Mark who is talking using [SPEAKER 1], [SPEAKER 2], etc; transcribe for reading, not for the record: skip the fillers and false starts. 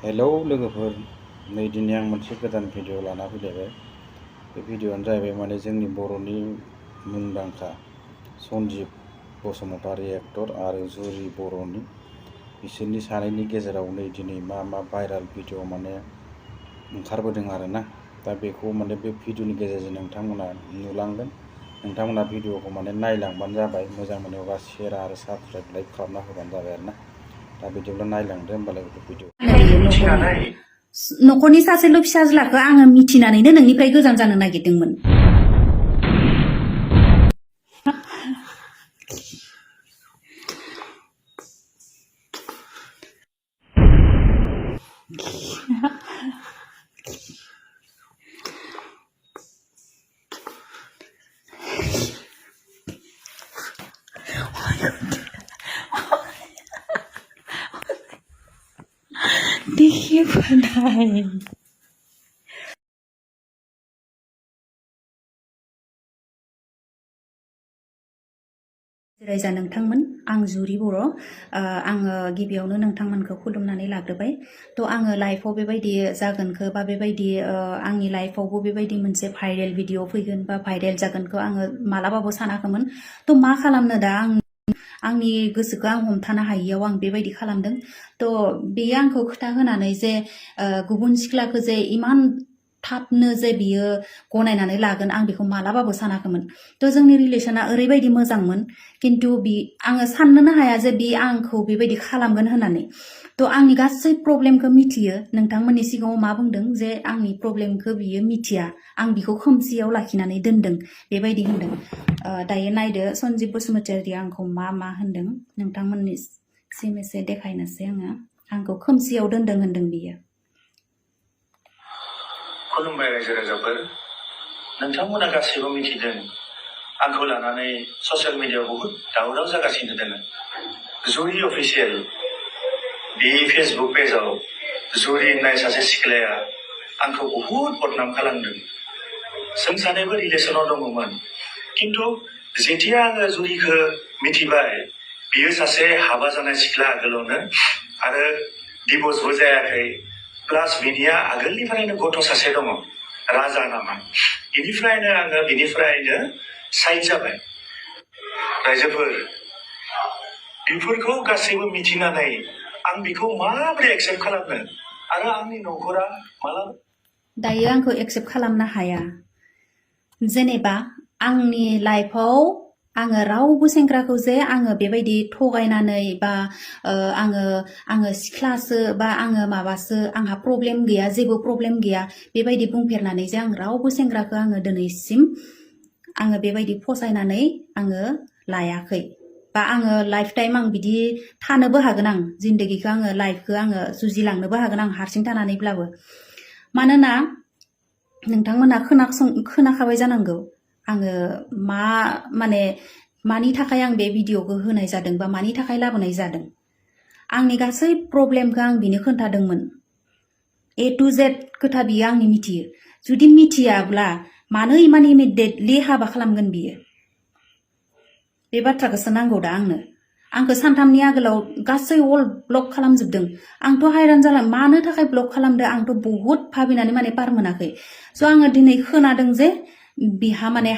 [SPEAKER 1] Hello लोगोफोर, नै दिनै आं मोनसे गोदान भिडिअ लाना फैलायबाय। बे भिडिअआनो जाहैबाय माने जोंनि बर'नि मुंदांखा सन्जिब बसुमतारी एक्टर आरो जुरि बर'नि बिसोरनि सानैनि गेजेराव नै दिनै मा भाइराल भिडिअ माने ओंखारबोदों आरोना। दा बेखौ माने बे भिडिअनि गेजेरजों नोंथांमोना नुलांगोन। नोंथांमोना भिडिअखौ माने नायलांबानो जाबाय। मोजां मोनोबा शेयार आरो साबस्क्राइब लाइक खालामना होबानो जाबाय आरोना। दा बिदिब्ला नायलांदो होमबालाय बे भिडिअ।
[SPEAKER 2] न'खरनि सासेल' फिसाज्लाखौ आङो मिथिनानैनो नोंनिफ्राय गोजान जानो नागिरदोंमोन। देखिए रायजा नोंथांमोन, आं जुरि बर'। आङो गिबियावनो नोंथांमोनखौ खुलुमनानै लाग्रोबाय। थ' आङो लाइफआव बेबायदि जागोनखौ बा बेबायदि आंनि लाइफआवबो बेबायदि मोनसे भाइरेल भिडिअ फैगोन बा भाइरेल जागोनखौ आङो मालाबाबो सानाखैमोन। थ' मा खालामनो दा आंनि गोसोखौ आं हमथानो हायियाव आं बेबायदि खालामदों। थ' बेयो आंखौ खोथा होनानै जे गुबुन सिख्लाखौ जे इमान थाबनो जे बियो गनायनानै लागोन आं बेखौ मालाबाबो सानाखैमोन। थ' जोंनि रिलेसना ओरैबायदि मोजांमोन, खिन्थु आङो साननोनो हाया जे बि आंखौ बेबायदि खालामगोन होननानै। थ' आंनि गासै प्रब्लेमखौ मिथियो। नोंथांमोननि सिगाङाव मा बुंदों जे आंनि प्रब्लेमखौ बियो मिथिया, आं बिखौ खोमसियाव लाखिनानै दोनदों बेबायदि होनदों। दायो नायदो सन्जिब बसुमतारीया आंखौ मा होनदों। नोंथांमोननिसिम एसे देखायनोसै आङो। आंखौ खोमसियाव दोनदों होनदों बियो।
[SPEAKER 3] खुलुमबाय रायजो राजाफोर, नोंथांमोना गासैबो मिथिदों आंखौ लानानै ससियेल मिडियायाव बहुद दावराव जागासिनो दङ। जुरि अफिसियेल बे फेसबुक पेजाव जुरि होननाय सासे सिख्लाया आंखौ बहुद बदनाम खालामदों। जों सानैबो रिलेसनाव दङमोन, खिन्थु जेथिया आङो जुरिखौ मिथिबाय बियो सासे हाबा जानाय सिख्ला आगोलावनो आरो डिभर्सबो जायाखै, प्लास बिनिया आगोलनिफ्रायनो गथ' सासे दङ, राजा नामा। बिनिफ्रायनो आङो बिनिफ्रायनो साइड जाबाय। रायजोफोर, बेफोरखौ गासैबो मिथिनानै आं बिखौ माबोरै एक्सेप्ट खालामनो आरो आंनि न'खरा मालाबा
[SPEAKER 2] दायो आंखौ एक्सेप्ट खालामनो हाया। जेनेबा आंनि लाइफआव आङो रावबो सेंग्राखौ जे आङो बेबायदि थगायनानै बा आङो सिख्लासो बा आङो माबासो, आंहा प्रब्लेम गैया, जेबो प्रब्लेम गैया बेबायदि बुंफेरनानै जे आं रावबो सेंग्राखौ आङो दिनैसिम आङो बेबायदि फसायनानै आङो लायाखै। बा आङो लाइफ टाइम आं बिदि थानोबो हागोन, आं जिन्दगिखौ आङो लाइफखौ आङो जुजिलांनोबो हागोन आं हारसिं थानानैब्लाबो। मानोना नोंथांमोना खोनाखाबाय जानांगौ आङो मानि थाखाय आं बे भिडिअखौ होनाय जादों बा मानि थाखाय लाबोनाय जादों। आंनि गासै प्रब्लेमखौ आं बिनो खोन्थादोंमोन। A to Z खोथा बियो आंनि मिथियो। जुदि मिथियाब्ला मानो इमान इमिडियेटलि हाबा खालामगोन बियो? बे बाथ्राखौसो नांगौ दा आंनो। आंखौ सानथामनि आगोलाव गासै अल ब्लक खालामजोबदों। आंथ' हायरान जाला, मानो थाखाय ब्लक खालामदो आंथ' बहुद भाबिनानै पार मोनाखै। स' आङो दिनै खोनादों जे बिहा हाबानि